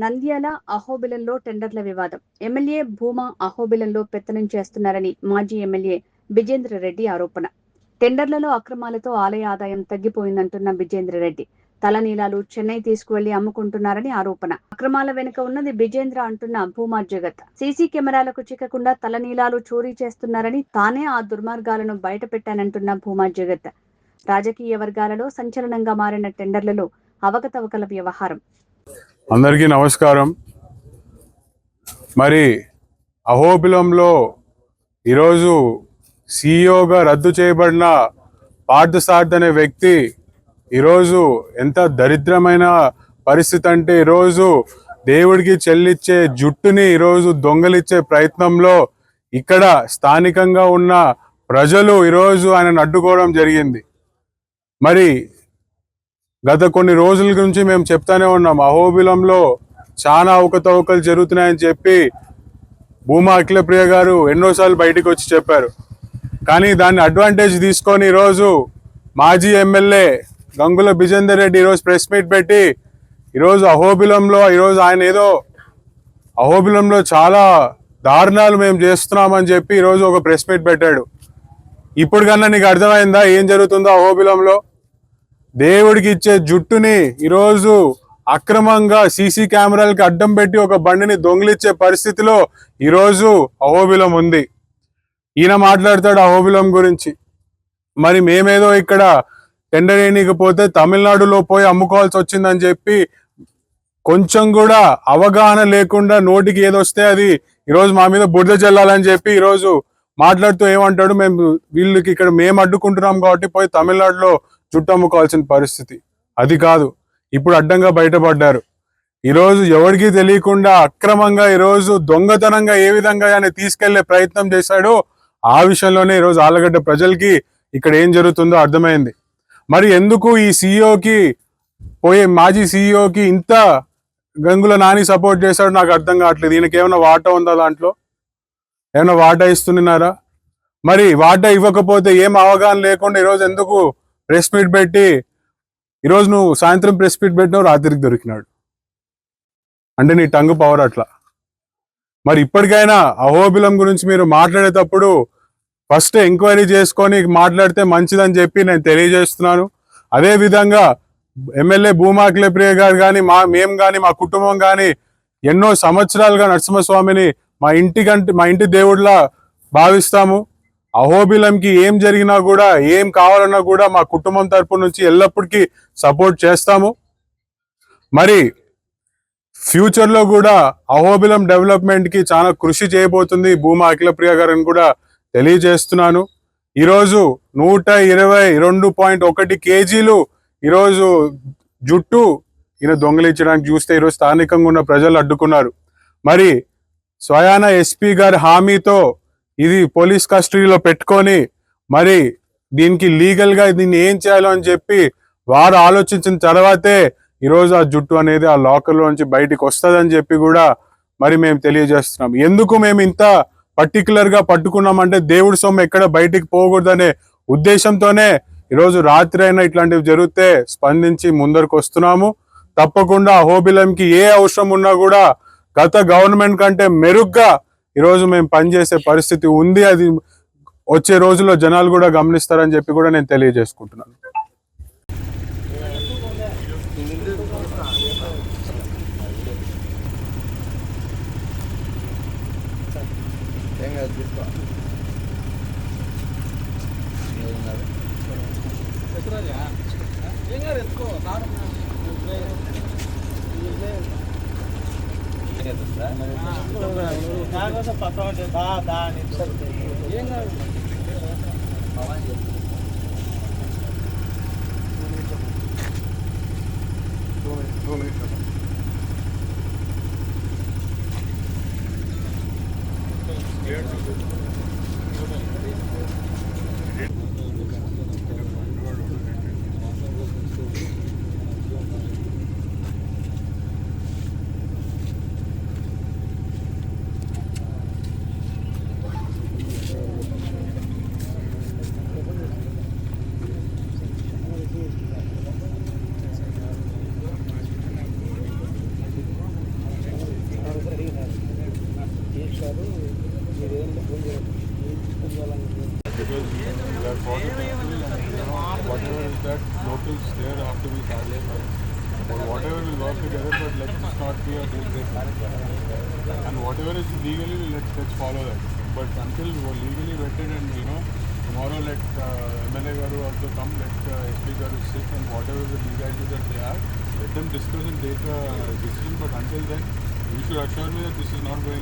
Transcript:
నంద్యాల అహోబిలంలో టెండర్ల వివాదం. ఎమ్మెల్యే భూమా అహోబిలంలో పెత్తనం చేస్తున్నారని మాజీ ఎమ్మెల్యే బిజేంద్రరెడ్డి ఆరోపణ. టెండర్లలో అక్రమాలతో ఆలయ ఆదాయం తగ్గిపోయిందంటున్న బిజేంద్రరెడ్డి. తలనీలాలు చెన్నై తీసుకువెళ్లి అమ్ముకుంటున్నారని ఆరోపణ. అక్రమాల వెనుక ఉన్నది బిజేంద్ర అంటున్న భూమా జగత్. సీసీ కెమెరాలకు చిక్కకుండా తలనీలాలు చోరీ చేస్తున్నారని, తానే ఆ దుర్మార్గాలను బయటపెట్టానంటున్న భూమా జగత్. రాజకీయ వర్గాలలో సంచలనంగా మారిన టెండర్లలో అవకతవకల వ్యవహారం. అందరికీ నమస్కారం. మరి అహోబిలంలో ఈరోజు సీఈఓగా రద్దు చేయబడిన పార్థసారథి అనే వ్యక్తి ఈరోజు ఎంత దరిద్రమైన పరిస్థితి అంటే, ఈరోజు దేవుడికి చెల్లించే జుట్టుని ఈరోజు దొంగలిచ్చే ప్రయత్నంలో ఇక్కడ స్థానికంగా ఉన్న ప్రజలు ఈరోజు ఆయనను అడ్డుకోవడం జరిగింది. మరి గత కొన్ని రోజుల నుంచి మేము చెప్తానే ఉన్నాం, అహోబిలంలో చాలా అవకతవకలు జరుగుతున్నాయని చెప్పి భూమా అఖిలప్రియ గారు ఎన్నోసార్లు బయటకు వచ్చి చెప్పారు. కానీ దాన్ని అడ్వాంటేజ్ తీసుకొని ఈరోజు మాజీ ఎమ్మెల్యే గంగుల బిజేందర్ రెడ్డి ఈరోజు ప్రెస్ మీట్ పెట్టి ఈరోజు అహోబిలంలో ఆయన ఏదో అహోబిలంలో చాలా దారుణాలు మేము చేస్తున్నామని చెప్పి ఈరోజు ఒక ప్రెస్ మీట్ పెట్టాడు. ఇప్పుడు కన్నా నీకు అర్థమైందా ఏం జరుగుతుందో అహోబిలంలో? దేవుడికి ఇచ్చే జుట్టుని ఈరోజు అక్రమంగా సీసీ కెమెరాలకి అడ్డం పెట్టి ఒక బండిని దొంగిలిచ్చే పరిస్థితిలో ఈరోజు అహోబిలం ఉంది. ఈయన మాట్లాడతాడు అహోబిలం గురించి. మరి మేమేదో ఇక్కడ టెండర్ వేయకపోతే తమిళనాడులో పోయి అమ్ముకోవాల్సి వచ్చిందని చెప్పి కొంచెం కూడా అవగాహన లేకుండా నోటికి ఏదొస్తే అది ఈరోజు మా మీద బురద జల్లాలని చెప్పి ఈరోజు మాట్లాడుతూ ఏమంటాడు, వీళ్ళకి ఇక్కడ మేము అడ్డుకుంటున్నాం కాబట్టి పోయి తమిళనాడులో జుట్టు అమ్ముకోవాల్సిన పరిస్థితి. అది కాదు, ఇప్పుడు అడ్డంగా బయటపడ్డారు. ఈరోజు ఎవరికి తెలియకుండా అక్రమంగా ఈరోజు దొంగతనంగా ఏ విధంగా ఆయన తీసుకెళ్లే ప్రయత్నం చేశాడో ఆ విషయంలోనే ఈరోజు ఆలగడ్డ ప్రజలకి ఇక్కడ ఏం జరుగుతుందో అర్థమైంది. మరి ఎందుకు ఈ సీఈఓకి మాజీ సీఈఓకి ఇంత గంగుల నాని సపోర్ట్ చేశాడో నాకు అర్థం కావట్లేదు. ఈయనకి ఏమైనా వాటా ఉందా? దాంట్లో ఏమైనా వాటా ఇస్తున్నారా? మరి వాటా ఇవ్వకపోతే ఏం అవగాహన లేకుండా ఈరోజు ఎందుకు ప్రెస్ మీట్ పెట్టి, ఈరోజు నువ్వు సాయంత్రం ప్రెస్ మీట్ పెట్టినావు, రాత్రికి దొరికినాడు అంటే నీ టంగు పవర్ అట్లా. మరి ఇప్పటికైనా అహోబిలం గురించి మీరు మాట్లాడేటప్పుడు ఫస్ట్ ఎంక్వైరీ చేసుకొని మాట్లాడితే మంచిదని చెప్పి నేను తెలియజేస్తున్నాను. అదే విధంగా ఎమ్మెల్యే భూమా అఖిలప్రియ గారు కానీ మేము కానీ మా కుటుంబం కానీ ఎన్నో సంవత్సరాలుగా నరసింహస్వామిని మా ఇంటి దేవుడిలా భావిస్తాము. అహోబిలంకి ఏం జరిగినా కూడా, ఏం కావాలన్నా కూడా మా కుటుంబం తరపు నుంచి ఎల్లప్పటికీ సపోర్ట్ చేస్తాము. మరి ఫ్యూచర్లో కూడా అహోబిలం డెవలప్మెంట్కి చాలా కృషి చేయబోతుంది భూమా అఖిలప్రియ గారిని కూడా తెలియజేస్తున్నాను. ఈరోజు 122.1 కేజీలు ఈరోజు జుట్టు ఈయన దొంగలించడానికి చూస్తే ఈరోజు స్థానికంగా ఉన్న ప్రజలు అడ్డుకున్నారు. మరి స్వయాన ఎస్పీ గారి హామీతో ఇది పోలీస్ కస్టడీలో పెట్టుకొని మరి దీనికి లీగల్గా దీన్ని ఏం చేయాలో అని చెప్పి వారు ఆలోచించిన తర్వాతే ఈరోజు ఆ జుట్టు అనేది ఆ లాకర్లో నుంచి బయటికి వస్తుందని చెప్పి కూడా మరి మేము తెలియజేస్తున్నాం. ఎందుకు మేము ఇంత పర్టికులర్గా పట్టుకున్నామంటే దేవుడి సొమ్ము ఎక్కడ బయటికి పోకూడదనే ఉద్దేశంతోనే ఈరోజు రాత్రి అయినా ఇట్లాంటివి జరిగితే స్పందించి ముందరకు వస్తున్నాము. తప్పకుండా అహోబిలంకి ఏ అవసరం ఉన్నా కూడా గత గవర్నమెంట్ కంటే మెరుగ్గా ఈరోజు మేము పనిచేసే పరిస్థితి ఉంది. అది వచ్చే రోజుల్లో జనాలు కూడా గమనిస్తారని చెప్పి కూడా నేను తెలియజేసుకుంటున్నాను. Because we are for the people and whatever is that locals there after we start or whatever will work together, but let's not be a deal breaker. And whatever is legally, let's follow that. But until we're legally vetted and tomorrow let MLA Garu also come, let SP Garu sit and whatever the legalities that they are, let them discuss and take a decision. But until then, you should assure me that this is not going